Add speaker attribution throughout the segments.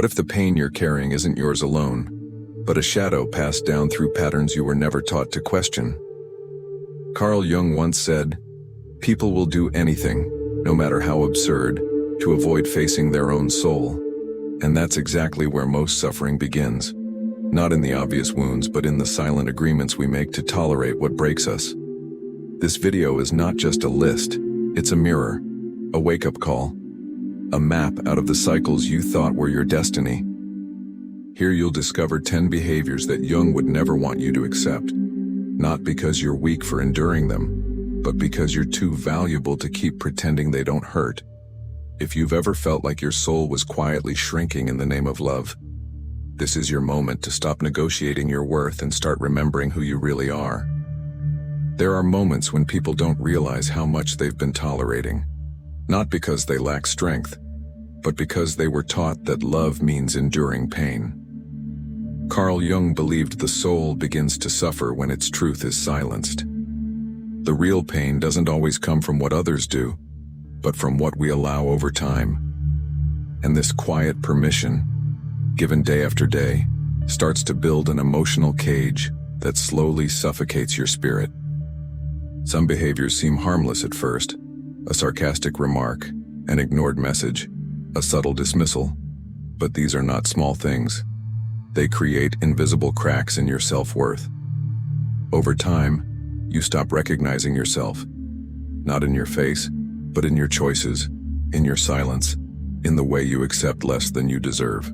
Speaker 1: What if the pain you're carrying isn't yours alone, but a shadow passed down through patterns you were never taught to question? Carl Jung once said, "People will do anything, no matter how absurd, to avoid facing their own soul." And that's exactly where most suffering begins. Not in the obvious wounds, but in the silent agreements we make to tolerate what breaks us. This video is not just a list, it's a mirror, a wake-up call, a map out of the cycles you thought were your destiny. Here you'll discover 10 behaviors that Jung would never want you to accept, not because you're weak for enduring them, but because you're too valuable to keep pretending they don't hurt. If you've ever felt like your soul was quietly shrinking in the name of love, this is your moment to stop negotiating your worth and start remembering who you really are. There are moments when people don't realize how much they've been tolerating, not because they lack strength, but because they were taught that love means enduring pain. Carl Jung believed the soul begins to suffer when its truth is silenced. The real pain doesn't always come from what others do, but from what we allow over time. And this quiet permission, given day after day, starts to build an emotional cage that slowly suffocates your spirit. Some behaviors seem harmless at first: a sarcastic remark, an ignored message, a subtle dismissal. But these are not small things. They create invisible cracks in your self-worth. Over time, you stop recognizing yourself, not in your face, but in your choices, in your silence, in the way you accept less than you deserve.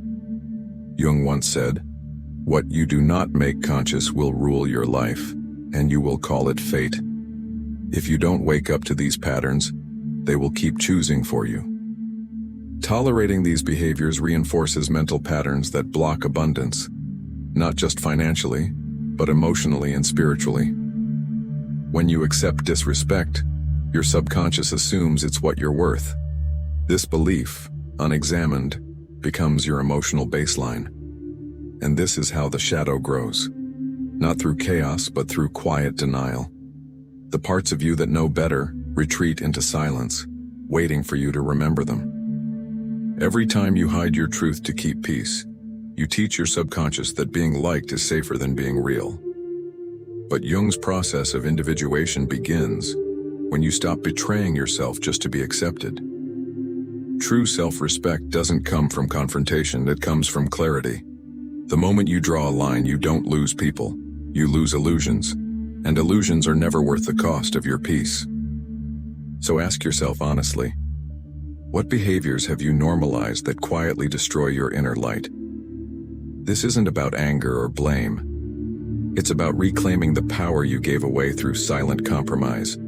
Speaker 1: Jung once said, "What you do not make conscious will rule your life, and you will call it fate." If you don't wake up to these patterns, they will keep choosing for you. Tolerating these behaviors reinforces mental patterns that block abundance, not just financially, but emotionally and spiritually. When you accept disrespect, your subconscious assumes it's what you're worth. This belief, unexamined, becomes your emotional baseline. And this is how the shadow grows. Not through chaos, but through quiet denial. The parts of you that know better retreat into silence, waiting for you to remember them. Every time you hide your truth to keep peace, you teach your subconscious that being liked is safer than being real. But Jung's process of individuation begins when you stop betraying yourself just to be accepted. True self-respect doesn't come from confrontation, it comes from clarity. The moment you draw a line, you don't lose people, you lose illusions, and illusions are never worth the cost of your peace. So ask yourself honestly, what behaviors have you normalized that quietly destroy your inner light? This isn't about anger or blame. It's about reclaiming the power you gave away through silent compromise.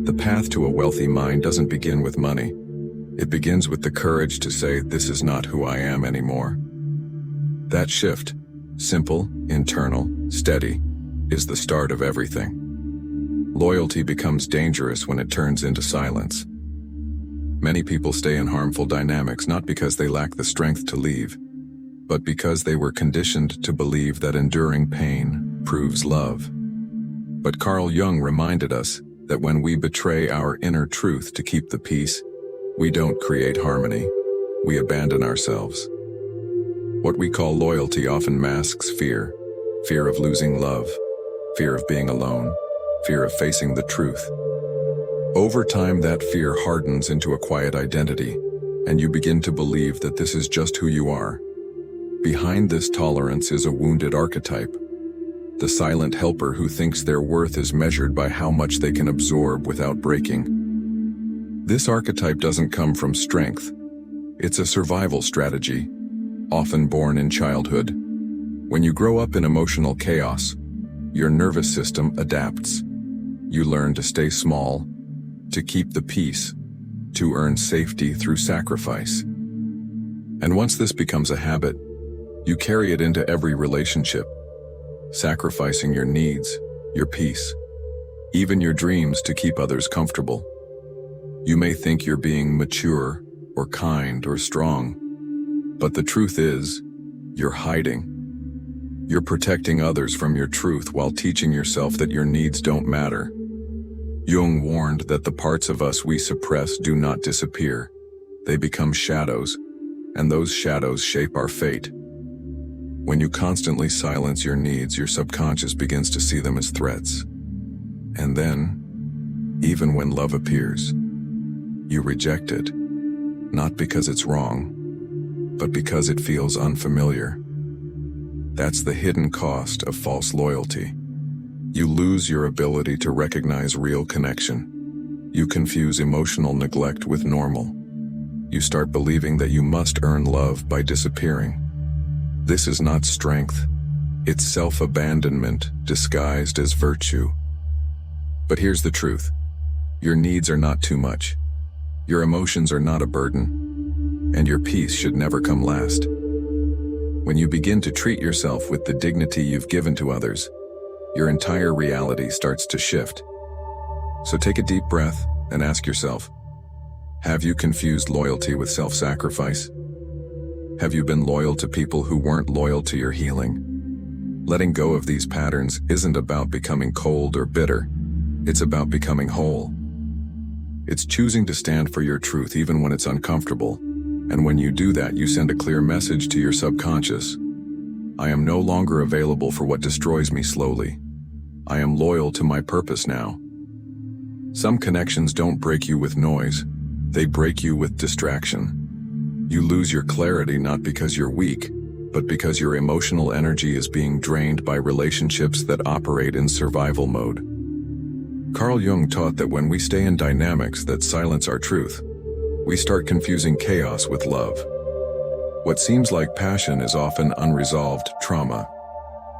Speaker 1: The path to a wealthy mind doesn't begin with money. It begins with the courage to say, "This is not who I am anymore." That shift, simple, internal, steady, is the start of everything. Loyalty becomes dangerous when it turns into silence. Many people stay in harmful dynamics not because they lack the strength to leave, but because they were conditioned to believe that enduring pain proves love. But Carl Jung reminded us that when we betray our inner truth to keep the peace, we don't create harmony, we abandon ourselves. What we call loyalty often masks fear: fear of losing love, fear of being alone, fear of facing the truth. Over time, that fear hardens into a quiet identity, and you begin to believe that this is just who you are. Behind this tolerance is a wounded archetype, the silent helper who thinks their worth is measured by how much they can absorb without breaking. This archetype doesn't come from strength. It's a survival strategy, often born in childhood. When you grow up in emotional chaos, your nervous system adapts. You learn to stay small, to keep the peace, to earn safety through sacrifice. And once this becomes a habit, you carry it into every relationship, sacrificing your needs, your peace, even your dreams to keep others comfortable. You may think you're being mature or kind or strong, but the truth is, you're hiding. You're protecting others from your truth while teaching yourself that your needs don't matter. Jung warned that the parts of us we suppress do not disappear. They become shadows, and those shadows shape our fate. When you constantly silence your needs, your subconscious begins to see them as threats. And then, even when love appears, you reject it, not because it's wrong, but because it feels unfamiliar. That's the hidden cost of false loyalty. You lose your ability to recognize real connection. You confuse emotional neglect with normal. You start believing that you must earn love by disappearing. This is not strength. It's self-abandonment disguised as virtue. But here's the truth. Your needs are not too much. Your emotions are not a burden. And your peace should never come last. When you begin to treat yourself with the dignity you've given to others, your entire reality starts to shift. So take a deep breath and ask yourself, have you confused loyalty with self-sacrifice? Have you been loyal to people who weren't loyal to your healing? Letting go of these patterns isn't about becoming cold or bitter. It's about becoming whole. It's choosing to stand for your truth even when it's uncomfortable. And when you do that, you send a clear message to your subconscious. I am no longer available for what destroys me slowly. I am loyal to my purpose now. Some connections don't break you with noise. They break you with distraction. You lose your clarity not because you're weak, but because your emotional energy is being drained by relationships that operate in survival mode. Carl Jung taught that when we stay in dynamics that silence our truth, we start confusing chaos with love. What seems like passion is often unresolved trauma.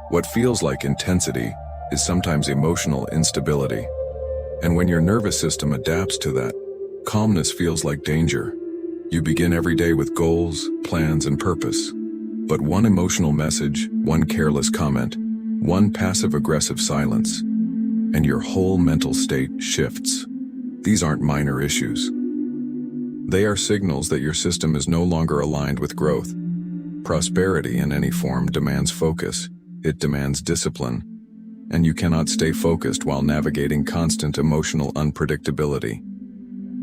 Speaker 1: What feels like intensity is sometimes emotional instability. And when your nervous system adapts to that, calmness feels like danger. You begin every day with goals, plans, and purpose. But one emotional message, one careless comment, one passive-aggressive silence, and your whole mental state shifts. These aren't minor issues. They are signals that your system is no longer aligned with growth. Prosperity in any form demands focus. It demands discipline. And you cannot stay focused while navigating constant emotional unpredictability.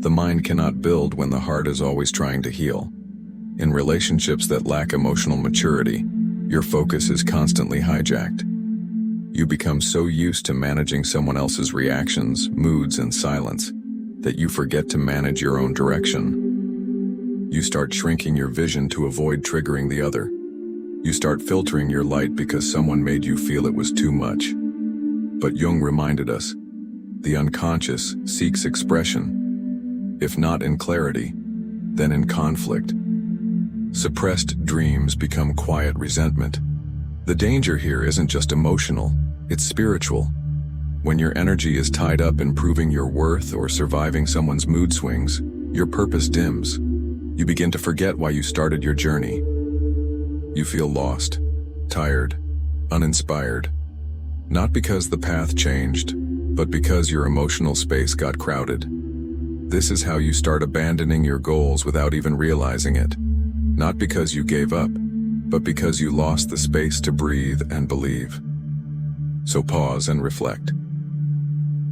Speaker 1: The mind cannot build when the heart is always trying to heal. In relationships that lack emotional maturity, your focus is constantly hijacked. You become so used to managing someone else's reactions, moods, and silence that you forget to manage your own direction. You start shrinking your vision to avoid triggering the other. You start filtering your light because someone made you feel it was too much. But Jung reminded us, the unconscious seeks expression. If not in clarity, then in conflict. Suppressed dreams become quiet resentment. The danger here isn't just emotional, it's spiritual. When your energy is tied up in proving your worth or surviving someone's mood swings, your purpose dims. You begin to forget why you started your journey. You feel lost, tired, uninspired. Not because the path changed, but because your emotional space got crowded. This is how you start abandoning your goals without even realizing it. Not because you gave up, but because you lost the space to breathe and believe. So pause and reflect.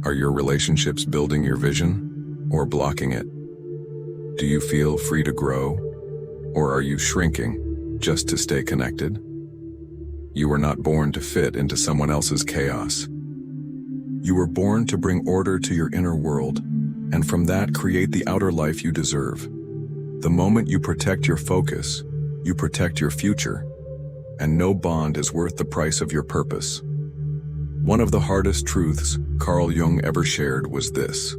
Speaker 1: Are your relationships building your vision or blocking it? Do you feel free to grow, or are you shrinking just to stay connected? You were not born to fit into someone else's chaos. You were born to bring order to your inner world, and from that create the outer life you deserve. The moment you protect your focus, you protect your future, and no bond is worth the price of your purpose. One of the hardest truths Carl Jung ever shared was this: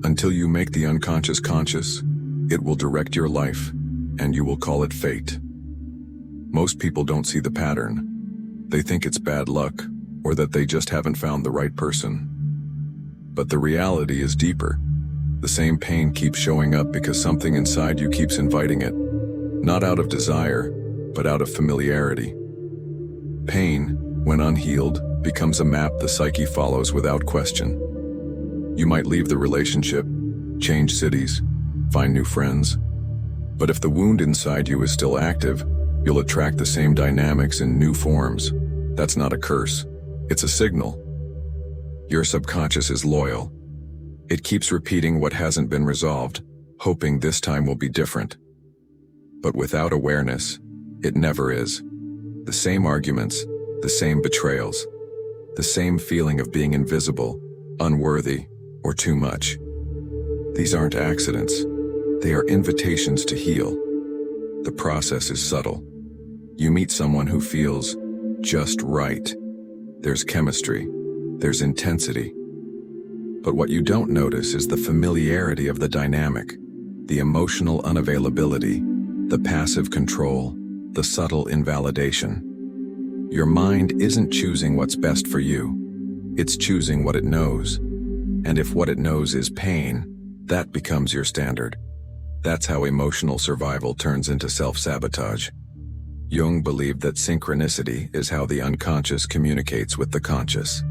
Speaker 1: until you make the unconscious conscious, it will direct your life, and you will call it fate. Most people don't see the pattern. They think it's bad luck, or that they just haven't found the right person. But the reality is deeper. The same pain keeps showing up because something inside you keeps inviting it, not out of desire, but out of familiarity. Pain, when unhealed, becomes a map the psyche follows without question. You might leave the relationship, change cities, find new friends, but if the wound inside you is still active, you'll attract the same dynamics in new forms. That's not a curse, it's a signal. Your subconscious is loyal. It keeps repeating what hasn't been resolved, hoping this time will be different. But without awareness, it never is. The same arguments, the same betrayals, the same feeling of being invisible, unworthy, or too much. These aren't accidents. They are invitations to heal. The process is subtle. You meet someone who feels just right. There's chemistry. There's intensity. But what you don't notice is the familiarity of the dynamic, the emotional unavailability, the passive control, the subtle invalidation. Your mind isn't choosing what's best for you. It's choosing what it knows. And if what it knows is pain, that becomes your standard. That's how emotional survival turns into self-sabotage. Jung believed that synchronicity is how the unconscious communicates with the conscious.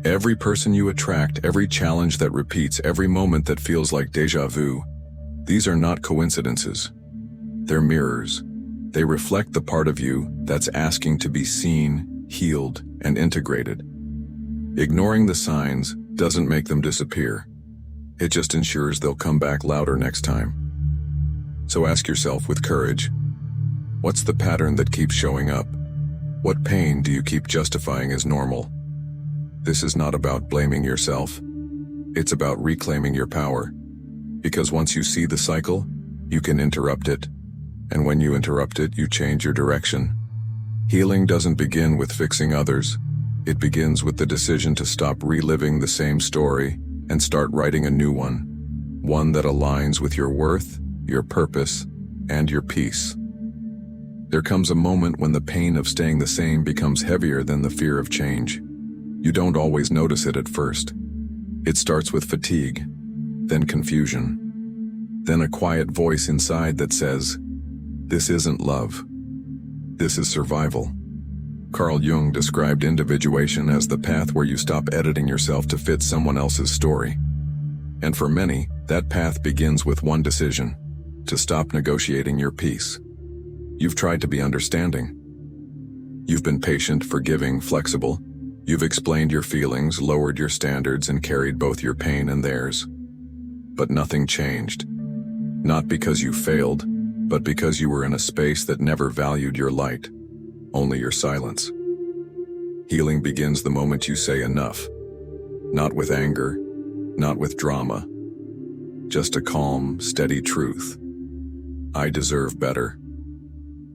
Speaker 1: Every person you attract, every challenge that repeats, every moment that feels like déjà vu, these are not coincidences. They're mirrors. They reflect the part of you that's asking to be seen, healed, and integrated. Ignoring the signs doesn't make them disappear. It just ensures they'll come back louder next time. So ask yourself with courage, what's the pattern that keeps showing up? What pain do you keep justifying as normal? This is not about blaming yourself. It's about reclaiming your power. Because once you see the cycle, you can interrupt it. And when you interrupt it, you change your direction. Healing doesn't begin with fixing others. It begins with the decision to stop reliving the same story and start writing a new one. One that aligns with your worth, your purpose, and your peace. There comes a moment when the pain of staying the same becomes heavier than the fear of change. You don't always notice it at first. It starts with fatigue, then confusion, then a quiet voice inside that says, "This isn't love. This is survival." Carl Jung described individuation as the path where you stop editing yourself to fit someone else's story. And for many, that path begins with one decision: to stop negotiating your peace. You've tried to be understanding. You've been patient, forgiving, flexible. You've explained your feelings, lowered your standards, and carried both your pain and theirs. But nothing changed. Not because you failed, but because you were in a space that never valued your light, only your silence. Healing begins the moment you say enough. Not with anger, not with drama. Just a calm, steady truth. I deserve better.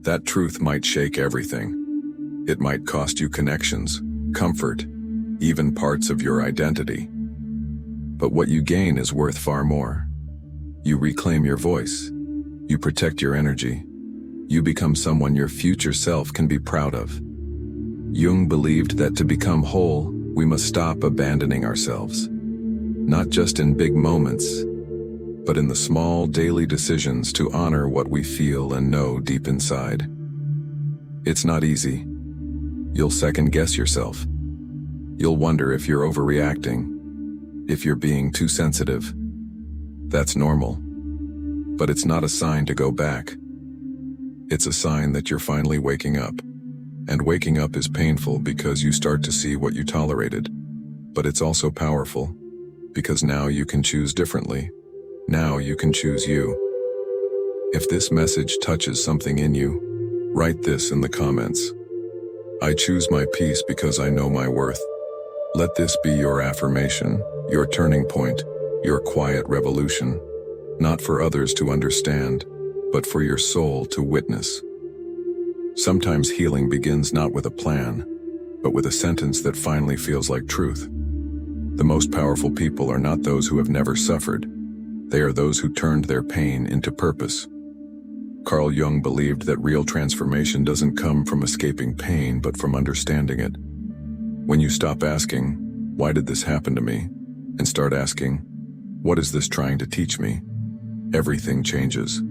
Speaker 1: That truth might shake everything. It might cost you connections, comfort, even parts of your identity. But what you gain is worth far more. You reclaim your voice. You protect your energy. You become someone your future self can be proud of. Jung believed that to become whole, we must stop abandoning ourselves. Not just in big moments, but in the small daily decisions to honor what we feel and know deep inside. It's not easy. You'll second-guess yourself. You'll wonder if you're overreacting, if you're being too sensitive. That's normal. But it's not a sign to go back. It's a sign that you're finally waking up. And waking up is painful because you start to see what you tolerated. But it's also powerful, because now you can choose differently. Now you can choose you. If this message touches something in you, write this in the comments. I choose my peace because I know my worth. Let this be your affirmation, your turning point, your quiet revolution. Not for others to understand, but for your soul to witness. Sometimes healing begins not with a plan, but with a sentence that finally feels like truth. The most powerful people are not those who have never suffered. They are those who turned their pain into purpose. Carl Jung believed that real transformation doesn't come from escaping pain, but from understanding it. When you stop asking, "Why did this happen to me?" and start asking, "What is this trying to teach me?" everything changes.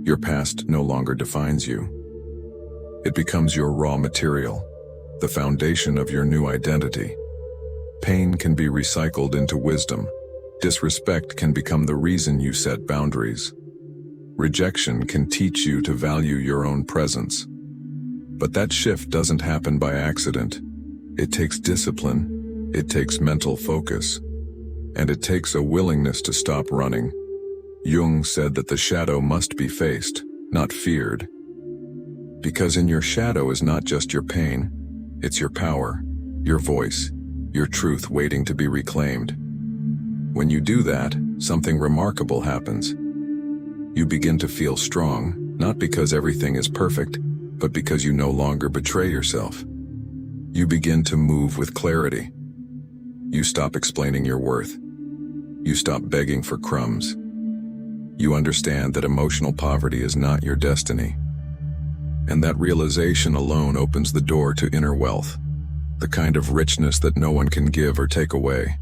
Speaker 1: Your past no longer defines you. It becomes your raw material, the foundation of your new identity. Pain can be recycled into wisdom. Disrespect can become the reason you set boundaries. Rejection can teach you to value your own presence. But that shift doesn't happen by accident. It takes discipline, it takes mental focus, and it takes a willingness to stop running. Jung said that the shadow must be faced, not feared. Because in your shadow is not just your pain, it's your power, your voice, your truth waiting to be reclaimed. When you do that, something remarkable happens. You begin to feel strong, not because everything is perfect, but because you no longer betray yourself. You begin to move with clarity. You stop explaining your worth. You stop begging for crumbs. You understand that emotional poverty is not your destiny. And that realization alone opens the door to inner wealth, the kind of richness that no one can give or take away.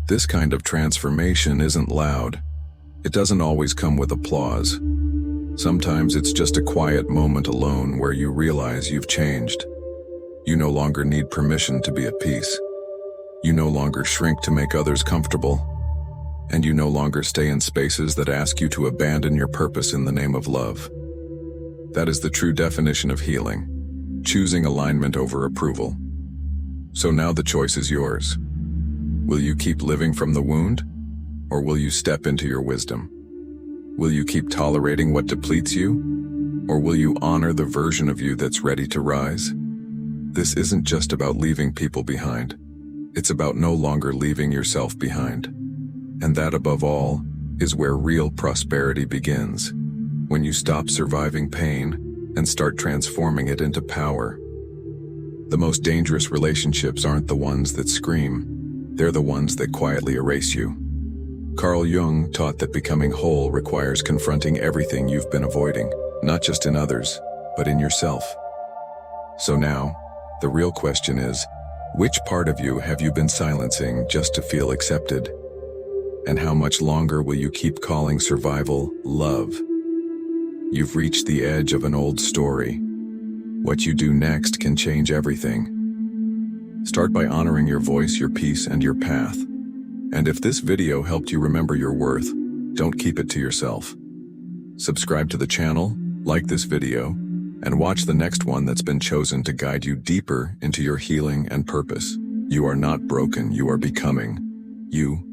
Speaker 1: This kind of transformation isn't loud. It doesn't always come with applause. Sometimes it's just a quiet moment alone where you realize you've changed. You no longer need permission to be at peace. You no longer shrink to make others comfortable. And you no longer stay in spaces that ask you to abandon your purpose in the name of love. That is the true definition of healing, choosing alignment over approval. So now the choice is yours. Will you keep living from the wound, or will you step into your wisdom? Will you keep tolerating what depletes you, or will you honor the version of you that's ready to rise? This isn't just about leaving people behind. It's about no longer leaving yourself behind. And that, above all, is where real prosperity begins, when you stop surviving pain and start transforming it into power. The most dangerous relationships aren't the ones that scream. They're the ones that quietly erase you. Carl Jung taught that becoming whole requires confronting everything you've been avoiding, not just in others, but in yourself. So now, the real question is, which part of you have you been silencing just to feel accepted? And how much longer will you keep calling survival love? You've reached the edge of an old story. What you do next can change everything. Start by honoring your voice, your peace, and your path. And if this video helped you remember your worth, don't keep it to yourself. Subscribe to the channel, like this video, and watch the next one that's been chosen to guide you deeper into your healing and purpose. You are not broken, you are becoming. You